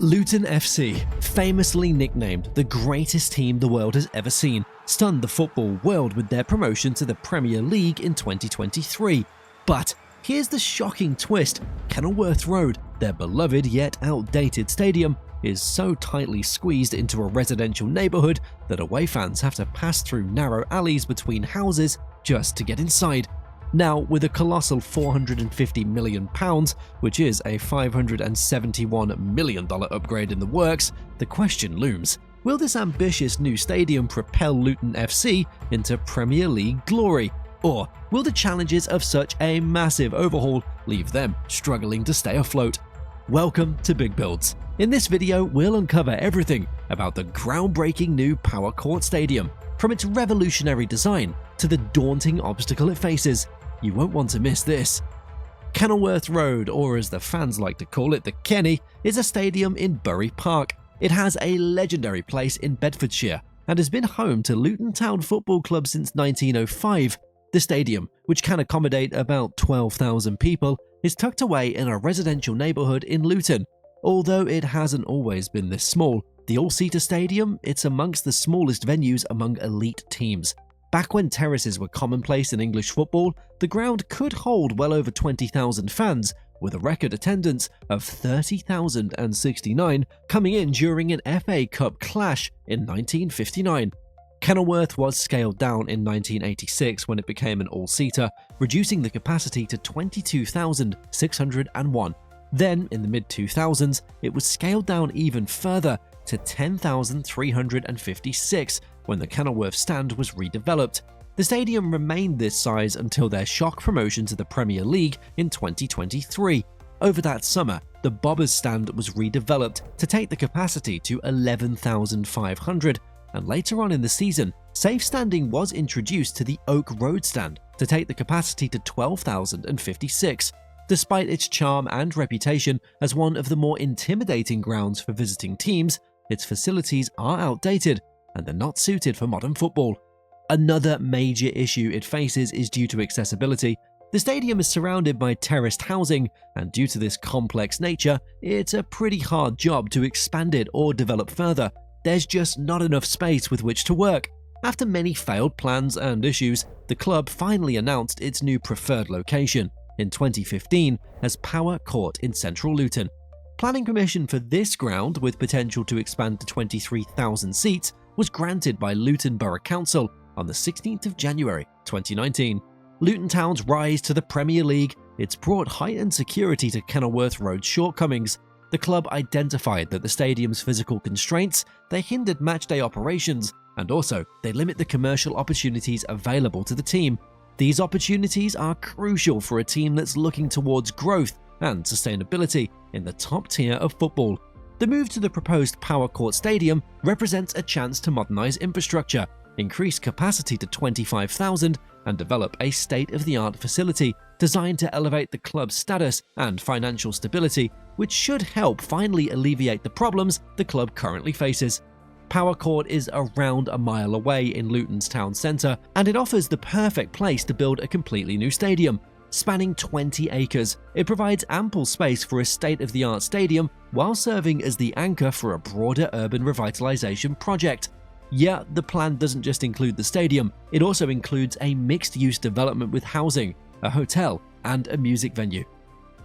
Luton FC, famously nicknamed the greatest team the world has ever seen, stunned the football world with their promotion to the Premier League in 2023. But here's the shocking twist: Kenilworth Road, their beloved yet outdated stadium, is so tightly squeezed into a residential neighbourhood that away fans have to pass through narrow alleys between houses just to get inside. Now, with a colossal £450 million, which is a $571 million upgrade in the works, the question looms: will this ambitious new stadium propel Luton FC into Premier League glory? Or will the challenges of such a massive overhaul leave them struggling to stay afloat? Welcome to Big Builds. In this video, we'll uncover everything about the groundbreaking new Power Court Stadium, from its revolutionary design to the daunting obstacle it faces. You won't want to miss this. Kenilworth Road, or as the fans like to call it, the Kenny, is a stadium in Bury Park. It has a legendary place in Bedfordshire and has been home to Luton Town Football Club since 1905. The stadium, which can accommodate about 12,000 people, is tucked away in a residential neighbourhood in Luton. Although it hasn't always been this small, the all-seater stadium, it's amongst the smallest venues among elite teams. Back when terraces were commonplace in English football, the ground could hold well over 20,000 fans, with a record attendance of 30,069 coming in during an FA Cup clash in 1959. Kenilworth was scaled down in 1986 when it became an all-seater, reducing the capacity to 22,601. Then, in the mid-2000s, it was scaled down even further to 10,356 when the Kenilworth stand was redeveloped. The stadium remained this size until their shock promotion to the Premier League in 2023. Over that summer, the Bobbers stand was redeveloped to take the capacity to 11,500, and later on in the season, safe standing was introduced to the Oak Road stand to take the capacity to 12,056. Despite its charm and reputation as one of the more intimidating grounds for visiting teams, its facilities are outdated and they're not suited for modern football. Another major issue it faces is due to accessibility. The stadium is surrounded by terraced housing, and due to this complex nature, it's a pretty hard job to expand it or develop further. There's just not enough space with which to work. After many failed plans and issues, the club finally announced its new preferred location in 2015 as Power Court in central Luton. Planning permission for this ground, with potential to expand to 23,000 seats, was granted by Luton Borough Council on the 16th of January 2019. Luton Town's rise to the Premier League, it's brought heightened security to Kenilworth Road's shortcomings. The club identified that the stadium's physical constraints, they hindered matchday operations, and also they limit the commercial opportunities available to the team. These opportunities are crucial for a team that's looking towards growth and sustainability in the top tier of football. The move to the proposed Power Court Stadium represents a chance to modernise infrastructure, increase capacity to 25,000, and develop a state-of-the-art facility designed to elevate the club's status and financial stability, which should help finally alleviate the problems the club currently faces. Power Court is around a mile away in Luton's town centre, and it offers the perfect place to build a completely new stadium. Spanning 20 acres, it provides ample space for a state-of-the-art stadium while serving as the anchor for a broader urban revitalisation project. Yeah, the plan doesn't just include the stadium, it also includes a mixed-use development with housing, a hotel, and a music venue.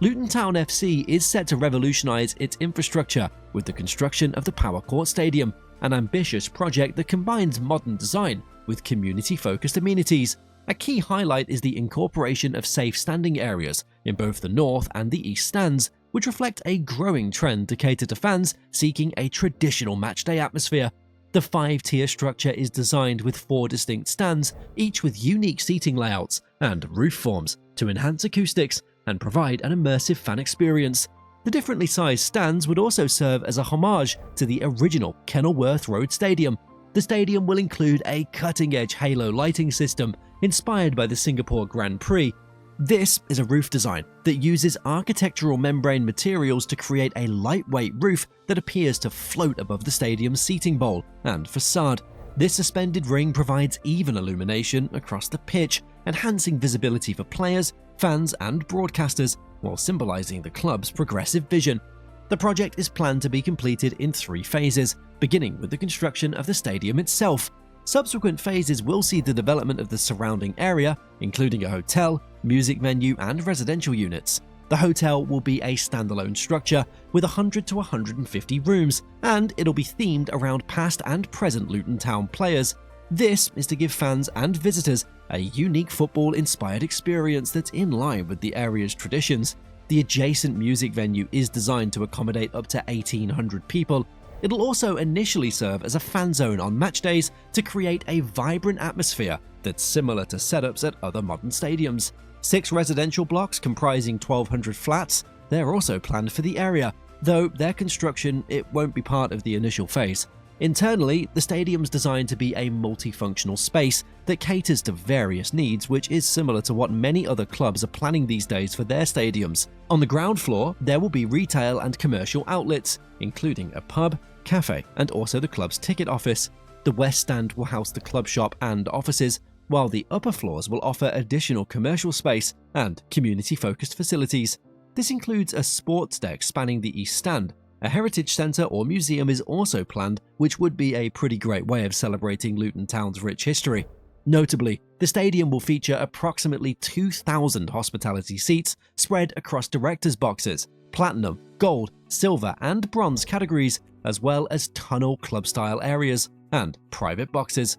Luton Town FC is set to revolutionise its infrastructure with the construction of the Power Court Stadium, an ambitious project that combines modern design with community-focused amenities. A key highlight is the incorporation of safe standing areas in both the north and the east stands, which reflect a growing trend to cater to fans seeking a traditional matchday atmosphere. The 5-tier structure is designed with 4 distinct stands, each with unique seating layouts and roof forms to enhance acoustics and provide an immersive fan experience. The differently sized stands would also serve as a homage to the original Kenilworth Road Stadium. The stadium will include a cutting-edge halo lighting system inspired by the Singapore Grand Prix. This is a roof design that uses architectural membrane materials to create a lightweight roof that appears to float above the stadium's seating bowl and facade. This suspended ring provides even illumination across the pitch, enhancing visibility for players, fans, and broadcasters, while symbolizing the club's progressive vision. The project is planned to be completed in 3 phases, beginning with the construction of the stadium itself. Subsequent phases will see the development of the surrounding area, including a hotel, music venue, and residential units. The hotel will be a standalone structure with 100 to 150 rooms, and it'll be themed around past and present Luton Town players. This is to give fans and visitors a unique football-inspired experience that's in line with the area's traditions. The adjacent music venue is designed to accommodate up to 1,800 people. It'll also initially serve as a fan zone on match days to create a vibrant atmosphere that's similar to setups at other modern stadiums. 6 residential blocks comprising 1,200 flats, they're also planned for the area, though their construction it won't be part of the initial phase. Internally, the stadium's designed to be a multifunctional space that caters to various needs, which is similar to what many other clubs are planning these days for their stadiums. On the ground floor, there will be retail and commercial outlets, including a pub, cafe, and also the club's ticket office. The west stand will house the club shop and offices, while the upper floors will offer additional commercial space and community-focused facilities. This includes a sports deck spanning the east stand. A heritage centre or museum is also planned, which would be a pretty great way of celebrating Luton Town's rich history. Notably, the stadium will feature approximately 2,000 hospitality seats spread across directors' boxes, platinum, gold, silver, and bronze categories, as well as tunnel club-style areas and private boxes.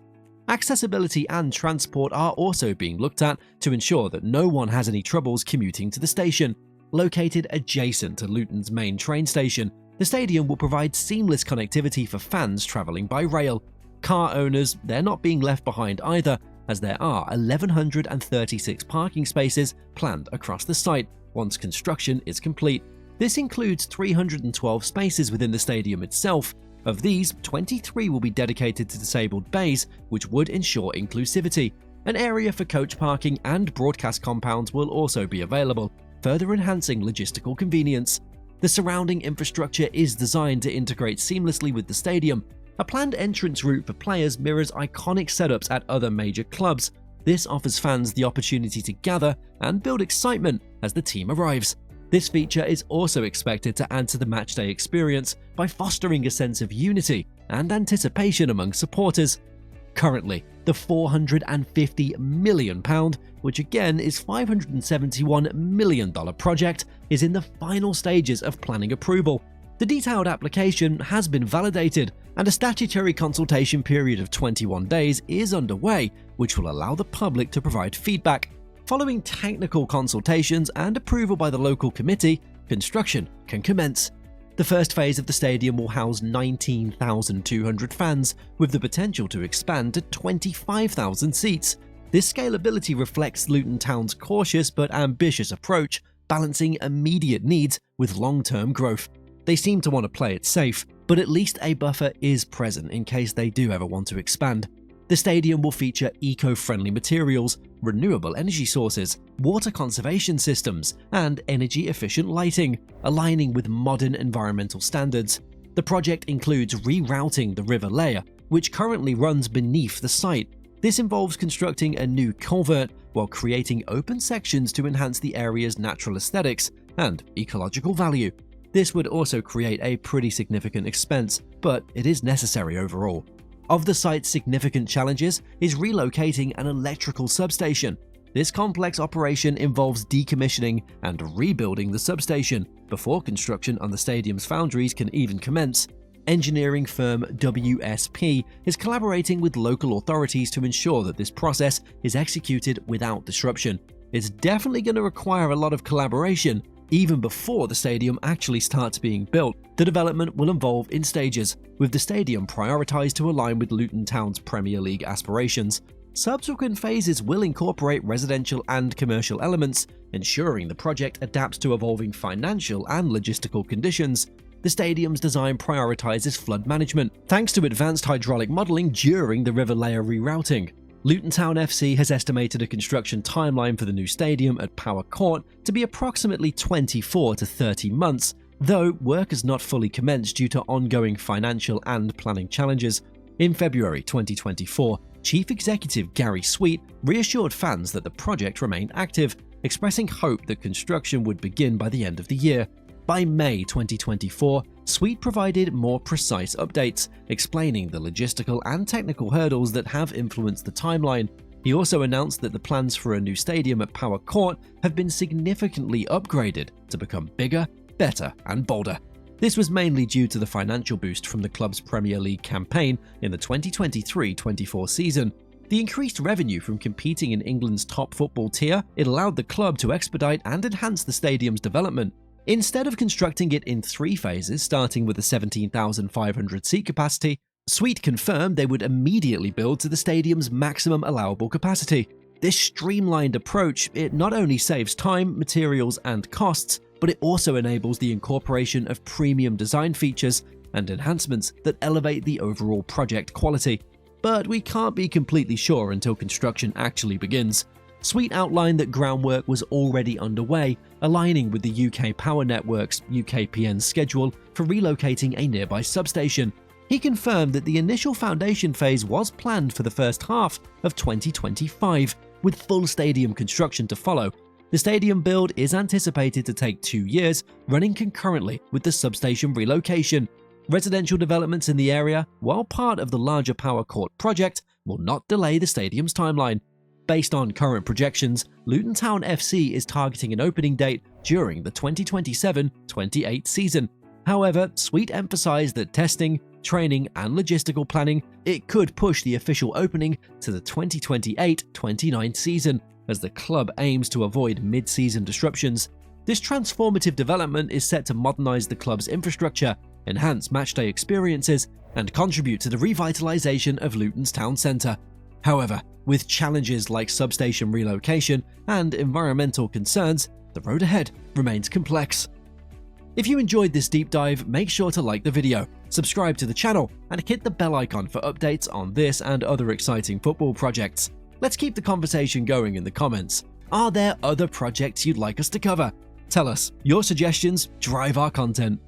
Accessibility and transport are also being looked at to ensure that no one has any troubles commuting to the station. Located adjacent to Luton's main train station, the stadium will provide seamless connectivity for fans travelling by rail. Car owners, they're not being left behind either, as there are 1,136 parking spaces planned across the site once construction is complete. This includes 312 spaces within the stadium itself. Of these, 23 will be dedicated to disabled bays, which would ensure inclusivity. An area for coach parking and broadcast compounds will also be available, further enhancing logistical convenience. The surrounding infrastructure is designed to integrate seamlessly with the stadium. A planned entrance route for players mirrors iconic setups at other major clubs. This offers fans the opportunity to gather and build excitement as the team arrives. This feature is also expected to add to the matchday experience by fostering a sense of unity and anticipation among supporters. Currently, the £450 million, which again is $571 million project, is in the final stages of planning approval. The detailed application has been validated, and a statutory consultation period of 21 days is underway, which will allow the public to provide feedback. Following technical consultations and approval by the local committee, construction can commence. The first phase of the stadium will house 19,200 fans, with the potential to expand to 25,000 seats. This scalability reflects Luton Town's cautious but ambitious approach, balancing immediate needs with long-term growth. They seem to want to play it safe, but at least a buffer is present in case they do ever want to expand. The stadium will feature eco-friendly materials, renewable energy sources, water conservation systems, and energy-efficient lighting, aligning with modern environmental standards. The project includes rerouting the river Leia, which currently runs beneath the site. This involves constructing a new culvert while creating open sections to enhance the area's natural aesthetics and ecological value. This would also create a pretty significant expense, but it is necessary overall. Of the site's significant challenges is relocating an electrical substation. This complex operation involves decommissioning and rebuilding the substation before construction on the stadium's foundries can even commence. Engineering firm WSP is collaborating with local authorities to ensure that this process is executed without disruption. It's definitely going to require a lot of collaboration. Even before the stadium actually starts being built, the development will evolve in stages, with the stadium prioritized to align with Luton Town's Premier League aspirations. Subsequent phases will incorporate residential and commercial elements, ensuring the project adapts to evolving financial and logistical conditions. The stadium's design prioritizes flood management, thanks to advanced hydraulic modeling during the River Leia rerouting. Luton Town FC has estimated a construction timeline for the new stadium at Power Court to be approximately 24 to 30 months, though work has not fully commenced due to ongoing financial and planning challenges. In February 2024, Chief Executive Gary Sweet reassured fans that the project remained active, expressing hope that construction would begin by the end of the year. By May 2024, Sweet provided more precise updates, explaining the logistical and technical hurdles that have influenced the timeline. He also announced that the plans for a new stadium at Power Court have been significantly upgraded to become bigger, better, and bolder. This was mainly due to the financial boost from the club's Premier League campaign in the 2023-24 season. The increased revenue from competing in England's top football tier, it allowed the club to expedite and enhance the stadium's development. Instead of constructing it in 3 phases, starting with a 17,500 seat capacity, Sweet confirmed they would immediately build to the stadium's maximum allowable capacity. This streamlined approach, it not only saves time, materials, and costs, but it also enables the incorporation of premium design features and enhancements that elevate the overall project quality. But we can't be completely sure until construction actually begins. Sweet outlined that groundwork was already underway, aligning with the UK Power Network's UKPN schedule for relocating a nearby substation. He confirmed that the initial foundation phase was planned for the first half of 2025, with full stadium construction to follow. The stadium build is anticipated to take 2 years, running concurrently with the substation relocation. Residential developments in the area, while part of the larger Power Court project, will not delay the stadium's timeline. Based on current projections, Luton Town FC is targeting an opening date during the 2027-28 season. However, Sweet emphasized that testing, training, and logistical planning, it could push the official opening to the 2028-29 season, as the club aims to avoid mid-season disruptions. This transformative development is set to modernize the club's infrastructure, enhance matchday experiences, and contribute to the revitalization of Luton's town centre. However, with challenges like substation relocation and environmental concerns, the road ahead remains complex. If you enjoyed this deep dive, make sure to like the video, subscribe to the channel, and hit the bell icon for updates on this and other exciting football projects. Let's keep the conversation going in the comments. Are there other projects you'd like us to cover? Tell us. Your suggestions drive our content.